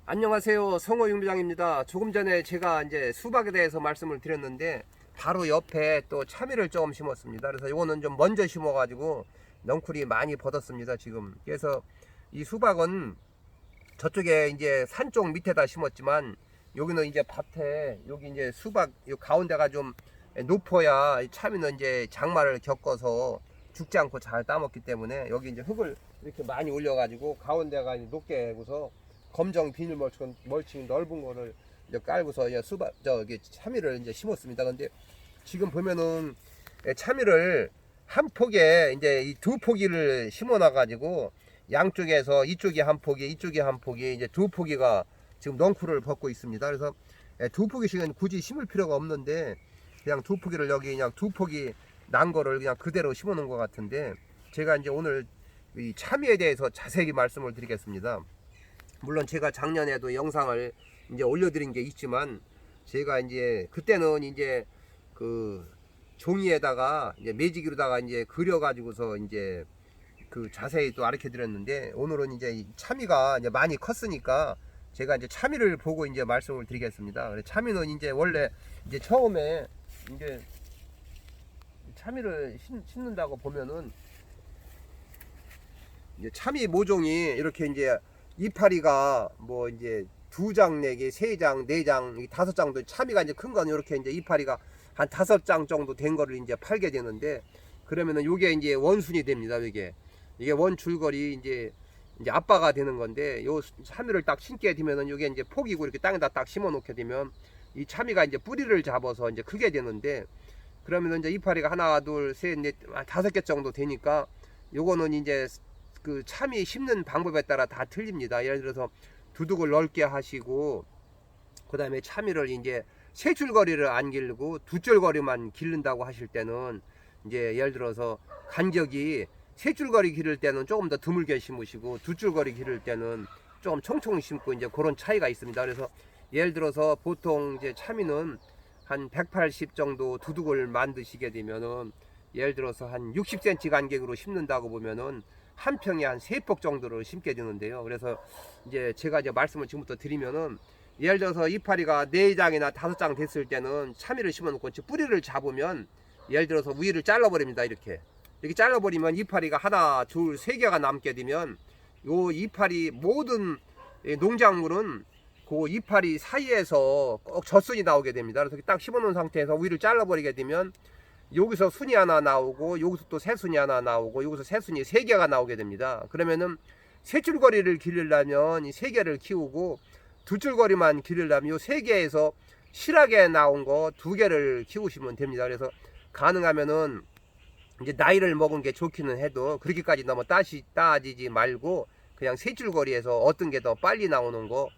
안녕하세요. 성호 윤부장입니다. 조금 전에 제가 이제 수박에 대해서 말씀을 드렸는데 바로 옆에 또 참이를 조금 심었습니다. 그래서 이거는 좀 먼저 심어가지고 넝쿨이 많이 벗었습니다. 지금. 그래서 이 수박은 저쪽에 이제 산 쪽 밑에다 심었지만 여기는 이제 밭에 여기 이제 수박 요 가운데가 좀 높아야 이 참이는 이제 장마를 겪어서 죽지 않고 잘 따먹기 때문에 여기 이제 흙을 이렇게 많이 올려가지고 가운데가 높게 해서 검정 비닐 멀칭 넓은 거를 이제 깔고서 이제 수박 저기 참이를 이제 심었습니다. 근데 지금 보면은 참이를 한 폭에 이제 이 두 포기를 심어 놔 가지고 양쪽에서 이쪽이 한 포기 이쪽이 한 포기 이제 두 포기가 지금 넝쿨을 벗고 있습니다. 그래서 두 포기씩은 굳이 심을 필요가 없는데 그냥 두 포기를 여기 그냥 두 포기 난 거를 그냥 그대로 심어 놓은 것 같은데 제가 이제 오늘 이 참이에 대해서 자세히 말씀을 드리겠습니다. 물론 제가 작년에도 영상을 이제 올려드린 게 있지만 제가 이제 그때는 이제 그 종이에다가 이제 매직으로다가 이제 그려가지고서 이제 그 자세히 또 가르쳐 드렸는데 오늘은 이제 참이가 이제 많이 컸으니까 제가 이제 참이를 보고 이제 말씀을 드리겠습니다. 참이는 이제 원래 이제 처음에 이제 참이를 심는다고 보면은 이제 참이 모종이 이렇게 이제 이파리가 뭐 이제 2장 내기, 3장, 4장, 5장도 참이가 이제 큰 건 이렇게 이제 이파리가 한 5장 정도 된 거를 이제 팔게 되는데 그러면은 요게 이제 원순이 됩니다. 이게 원 줄거리 이제 아빠가 되는 건데 요 참이를 딱 심게 되면은 요게 이제 폭이고 이렇게 땅에다 딱 심어 놓게 되면 이 참이가 이제 뿌리를 잡아서 이제 크게 되는데 그러면은 이제 이파리가 하나, 둘, 셋, 넷, 5개 정도 되니까 요거는 이제 그 참이 심는 방법에 따라 다 틀립니다. 예를 들어서 두둑을 넓게 하시고 그 다음에 참이를 이제 세 줄거리를 안 기르고 두 줄거리만 기른다고 하실 때는 이제 예를 들어서 간격이 세 줄거리 기를 때는 조금 더 드물게 심으시고 두 줄거리 기를 때는 조금 총총 심고 이제 그런 차이가 있습니다. 그래서 예를 들어서 보통 이제 참이는 한 180 정도 두둑을 만드시게 되면은 예를 들어서 한 60cm 간격으로 심는다고 보면은 한 평에 한 3폭 정도를 심게 되는데요. 그래서 이제 제가 이제 말씀을 지금부터 드리면은 예를 들어서 이파리가 4장이나 5장 됐을 때는 참이를 심어 놓고 뿌리를 잡으면 예를 들어서 위를 잘라 버립니다. 이렇게 잘라 버리면 이파리가 하나, 둘, 3개가 남게 되면 요 이파리 모든 농작물은 그 이파리 사이에서 꼭 젖순이 나오게 됩니다. 그래서 딱 심어 놓은 상태에서 위를 잘라 버리게 되면 여기서 순이 하나 나오고 여기서 또 새순이 하나 나오고 여기서 새순이 3개가 나오게 됩니다. 그러면은 세 줄거리를 기르려면 이 3개를 키우고 두 줄거리만 기르려면 이 3개에서 실하게 나온 거 2개를 키우시면 됩니다. 그래서 가능하면은 이제 나이를 먹은 게 좋기는 해도 그렇게까지 너무 따지지 말고 그냥 세 줄거리에서 어떤 게 더 빨리 나오는 거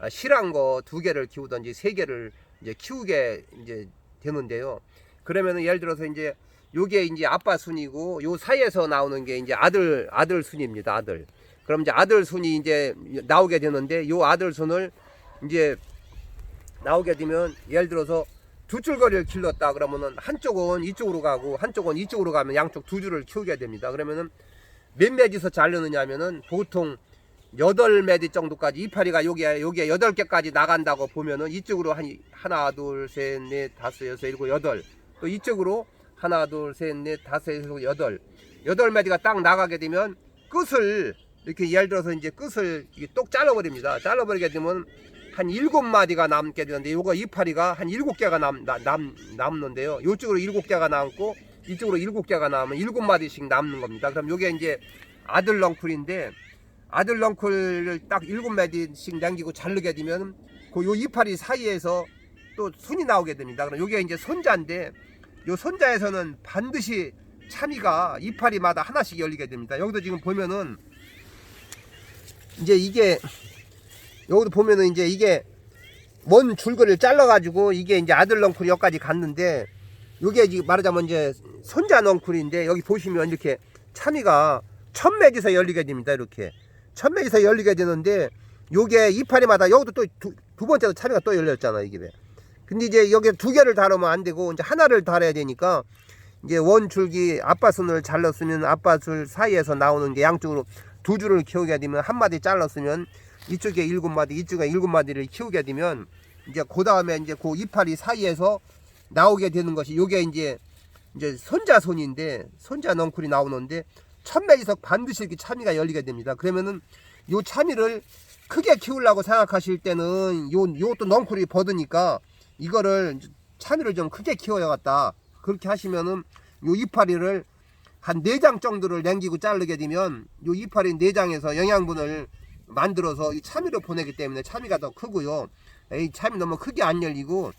실한 거 2개를 키우든지 3개를 이제 키우게 이제 되는데요. 그러면은 예를 들어서 이제 요게 이제 아빠 순이고 요 사이에서 나오는 게 이제 아들 순입니다. 아들. 그럼 이제 아들 순이 이제 나오게 되는데 요 아들 순을 이제 나오게 되면 예를 들어서 두 줄거리를 길렀다 그러면은 한쪽은 이쪽으로 가고 한쪽은 이쪽으로 가면 양쪽 두 줄을 키우게 됩니다. 그러면은 몇 매디서 자르느냐면은 보통 8매디 정도까지 이파리가 여기에 8개까지 나간다고 보면은 이쪽으로 하나, 둘, 셋, 넷, 다섯, 여섯, 일곱, 여덟 또 이쪽으로 하나, 둘, 셋, 넷, 다섯, 여섯, 여덟 매디가 딱 나가게 되면 끝을 이렇게 예를 들어서 이제 끝을 똑 잘라버립니다. 잘라버리게 되면 한 7마디가 남게 되는데 요거 이파리가 한 7개가 남는데요. 이쪽으로 7개가 남고 이쪽으로 7개가 남으면 7마디씩 남는 겁니다. 그럼 요게 이제 아들 넝쿨인데 아들 넝쿨을 딱 7마디씩 남기고 자르게 되면 그 요 이파리 사이에서 또 순이 나오게 됩니다. 그럼 요게 이제 손자인데 요 손자에서는 반드시 참이가 이파리마다 하나씩 열리게 됩니다. 여기도 지금 보면은 이제 이게 여기도 보면은 이제 이게 먼 줄거리를 잘라가지고 이게 이제 아들 넝쿨이 여기까지 갔는데 요게 지금 말하자면 이제 손자 넝쿨인데 여기 보시면 이렇게 참이가 1000매디서 열리게 됩니다. 이렇게 1000매디서 열리게 되는데 요게 이파리마다 여기도 또 두 번째도 참이가 또 열렸잖아 이게. 근데 이제 여기 2개를 다루면 안 되고 이제 하나를 달아야 되니까 이제 원 줄기 아빠 순을 잘랐으면 아빠 줄 사이에서 나오는 게 양쪽으로 두 줄을 키우게 되면 한 마디 잘랐으면 이쪽에 7마디, 이쪽에 7마디를 키우게 되면 이제 그 다음에 이제 그 이파리 사이에서 나오게 되는 것이 요게 이제 손자손인데 손자 넝쿨이 나오는데 천매이석 반드시 이렇게 참이가 열리게 됩니다. 그러면은 요 참이를 크게 키우려고 생각하실 때는 요것도 넝쿨이 버드니까 이거를 참이를 좀 크게 키워야겠다. 그렇게 하시면은 요 이파리를 한 4장 정도를 남기고 자르게 되면 요 이파리 4장에서 영양분을 만들어서 이 참이로 보내기 때문에 참이가 더 크고요. 이 참이 너무 크게 안 열리고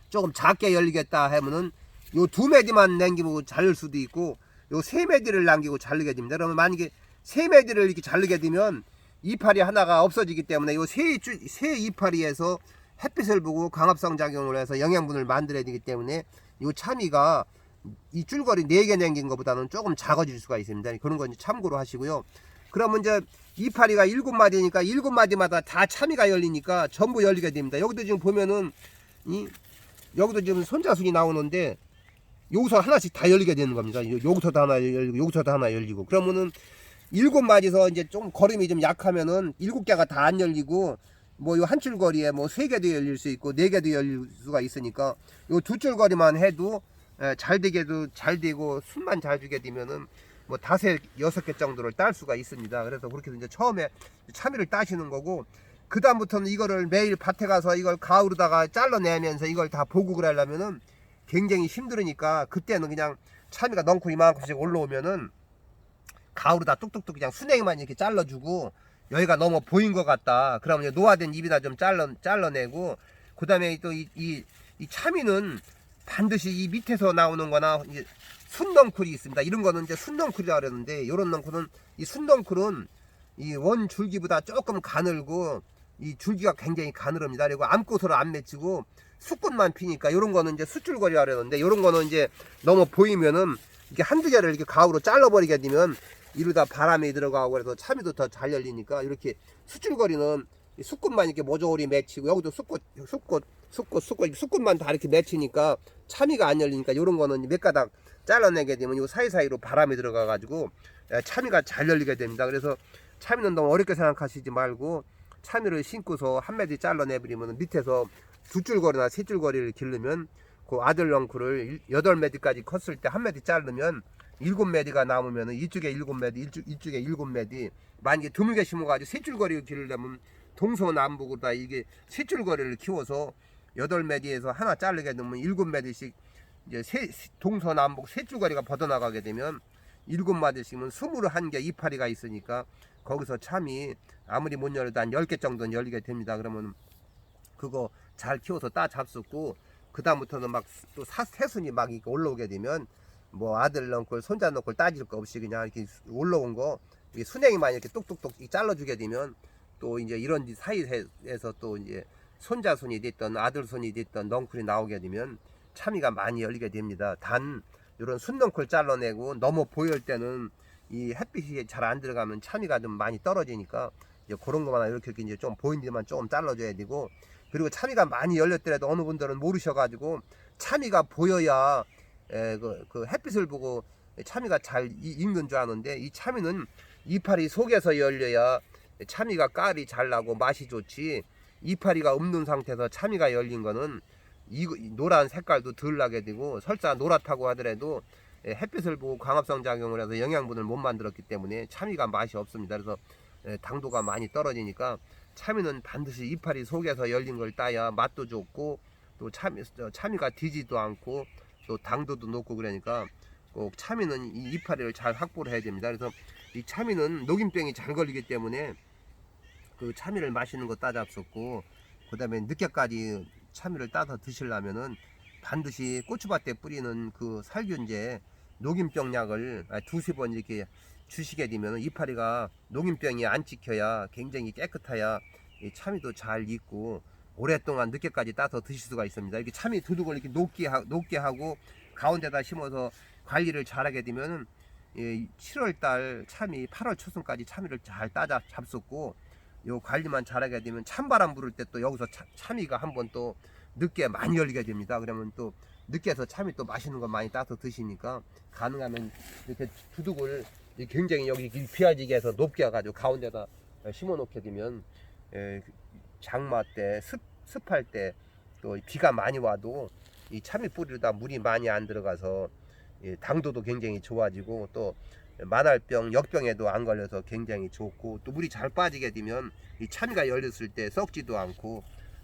조금 작게 열리겠다 하면은 요 2매디만 남기고 자를 수도 있고 요 3매디를 남기고 자르게 됩니다. 그러면 만약에 3매디를 이렇게 자르게 되면 이파리 하나가 없어지기 때문에 요 새 이파리에서 햇빛을 보고 광합성 작용을 해서 영양분을 만들어야 되기 때문에 요 참이가 이 줄거리 4개 남긴 것보다는 조금 작아질 수가 있습니다. 그런 건 참고로 하시고요. 그러면 이제 이파리가 7마디니까 7마디마다 다 참이가 열리니까 전부 열리게 됩니다. 여기도 지금 보면은 여기도 지금 손자순이 나오는데 여기서 하나씩 다 열리게 되는 겁니다. 여기서도 하나 열리고 여기서도 하나 열리고 그러면은 7마디에서 이제 좀 걸음이 좀 약하면은 7개가 다 안 열리고 뭐 요 한 줄거리에 뭐 3개도 열릴 수 있고 4개도 열릴 수가 있으니까 요 2줄거리만 해도 잘 되게도 잘 되고 순만 잘 주게 되면은 뭐 5, 6개 정도를 딸 수가 있습니다. 그래서 그렇게 해서 이제 처음에 참이를 따시는 거고 그 다음부터는 이거를 매일 밭에 가서 이걸 가을로다가 잘라내면서 이걸 다 보국을 하려면은 굉장히 힘들으니까 그때는 그냥 참이가 넝쿨 이만큼씩 올라오면은 가을로다 뚝뚝뚝 그냥 순행만 이렇게 잘라주고 여기가 너무 보인 것 같다. 그러면 이제 노화된 잎이다 좀 잘라내고 그 다음에 또 이 참이는 반드시 이 밑에서 나오는 거나 이제 순넝쿨이 있습니다. 이런 거는 이제 순넝쿨이라 그러는데 요런 넝쿨은 이 순넝쿨은 이 원 줄기보다 조금 가늘고 이 줄기가 굉장히 가늘합니다. 그리고 암꽃으로 안 맺히고 숫꽃만 피니까 요런 거는 이제 숫줄거리라 그러는데 요런 거는 이제 너무 보이면은 이게 한두 개를 이렇게 가위로 잘라버리게 되면 이러다 바람이 들어가고 그래서 참이도 더 잘 열리니까 이렇게 숫줄거리는 숫꽃만 이렇게 모조리 맺히고 여기도 숫꽃만 다 이렇게 맺히니까 참이가 안 열리니까 요런 거는 몇 가닥 잘라내게 되면 요 사이사이로 바람이 들어가 가지고 참이가 잘 열리게 됩니다. 그래서 참이는 너무 어렵게 생각하시지 말고 참이를 심고서 한 매디 잘라내버리면 밑에서 2줄거리나 3줄거리를 기르면 그 아들 넝쿨을 8매디까지 컸을 때 한 매디 자르면 7매디가 남으면 이쪽에 7매디 이쪽에 7매디 만약에 드물게 심어가지고 3줄거리를 기르려면 동서남북으로 이게 3줄거리를 키워서 8매디에서 하나 자르게 되면 7매디씩 이제 동서남북 3줄거리가 벗어나가게 되면 7마디씩은 21개 이파리가 있으니까 거기서 참이 아무리 못 열어도 한 10개 정도는 열리게 됩니다. 그러면 그거 잘 키워서 따 잡숫고 그 다음부터는 막 또 새순이 막 이렇게 올라오게 되면 뭐 아들 넝쿨 손자 넝쿨 따질 거 없이 그냥 이렇게 올라온 거 순행이만 이렇게 뚝뚝뚝 잘라주게 되면 또 이제 이런 사이에서 또 이제 손자손이 됐던 아들손이 됐던 넝쿨이 나오게 되면 참이가 많이 열리게 됩니다. 단 이런 순넝쿨 잘라내고 너무 보일 때는 이 햇빛이 잘 안 들어가면 참이가 좀 많이 떨어지니까 이제 그런 것만 이렇게 이제 좀 보이는 데만 조금 잘라줘야 되고 그리고 참이가 많이 열렸더라도 어느 분들은 모르셔가지고 참이가 보여야 그 햇빛을 보고 참이가 잘 익는 줄 아는데 이 참이는 이파리 속에서 열려야 참이가 깔이 잘 나고 맛이 좋지 이파리가 없는 상태에서 참이가 열린 거는 이 노란 색깔도 덜 나게 되고 설사 노랗다고 하더라도 햇빛을 보고 광합성 작용을 해서 영양분을 못 만들었기 때문에 참이가 맛이 없습니다. 그래서 당도가 많이 떨어지니까 참이는 반드시 이파리 속에서 열린 걸 따야 맛도 좋고 또 참이가 디지도 않고 또 당도도 높고 그러니까 꼭 참이는 이 이파리를 잘 확보를 해야 됩니다. 그래서 이 참이는 녹임병이 잘 걸리기 때문에 그 참이를 마시는 거 따잡섰고 그 다음에 늦게까지 참이를 따서 드시려면은 반드시 고추밭에 뿌리는 그 살균제 녹임병 약을 2~3번 이렇게 주시게 되면 이파리가 녹임병이 안 찍혀야 굉장히 깨끗해야 이 참이도 잘 익고 오랫동안 늦게까지 따서 드실 수가 있습니다. 이렇게 참이 두둑을 이렇게 높게 하고 가운데다 심어서 관리를 잘하게 되면 7월달 참이 8월 초순까지 참이를 잘 따 잡숫고 요 관리만 잘하게 되면 찬바람 불을 때 또 여기서 참이가 한번 또 늦게 많이 열리게 됩니다. 그러면 또 늦게서 참이 또 맛있는 거 많이 따서 드시니까 가능하면 이렇게 두둑을 굉장히 여기 비아지게 해서 높게 해가지고 가운데다 심어 놓게 되면 장마 때 습할 때 또 비가 많이 와도 이 참이 뿌리로다 물이 많이 안 들어가서 당도도 굉장히 좋아지고 또 만활병, 역병에도 안 걸려서 굉장히 좋고 또 물이 잘 빠지게 되면 이 참이가 열렸을 때 썩지도 않고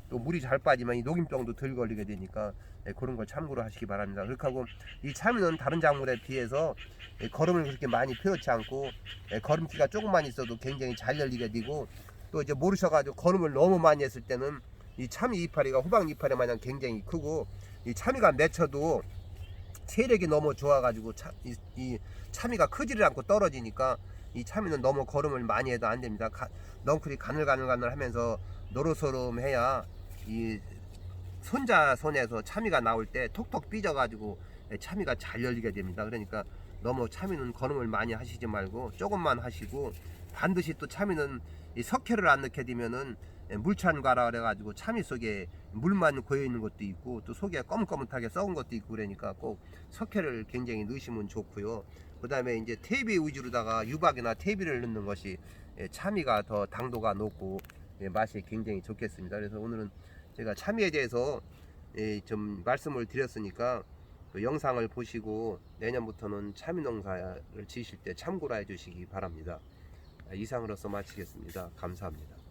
또 물이 잘 빠지면 이 녹임병도 덜 걸리게 되니까 그런 걸 참고로 하시기 바랍니다. 그렇게 하고 이 참이는 다른 작물에 비해서 거름을 그렇게 많이 펴지 않고 거름기가 조금만 있어도 굉장히 잘 열리게 되고 또 이제 모르셔가지고 거름을 너무 많이 했을 때는 이 참이 이파리가 호박 이파리 마냥 굉장히 크고 이 참이가 맺혀도 세력이 너무 좋아가지고 이 참이가 크지를 않고 떨어지니까 이 참이는 너무 거름을 많이 해도 안 됩니다. 넝쿨이 가늘가늘 하면서 노릇소름 해야 이 손자 손에서 참이가 나올 때 톡톡 삐져가지고 참이가 잘 열리게 됩니다. 그러니까 너무 참이는 거름을 많이 하시지 말고 조금만 하시고 반드시 또 참이는 이 석회를 안 넣게 되면은 물찬가라 그래가지고 참이 속에 물만 고여 있는 것도 있고 또 속에 검검하게 썩은 것도 있고 그러니까 꼭 석회를 굉장히 넣으시면 좋고요. 그 다음에 이제 퇴비 위주로다가 유박이나 퇴비를 넣는 것이 참이가 더 당도가 높고 맛이 굉장히 좋겠습니다. 그래서 오늘은 제가 참이에 대해서 좀 말씀을 드렸으니까 그 영상을 보시고 내년부터는 참이 농사를 지으실 때 참고로 해주시기 바랍니다. 이상으로서 마치겠습니다. 감사합니다.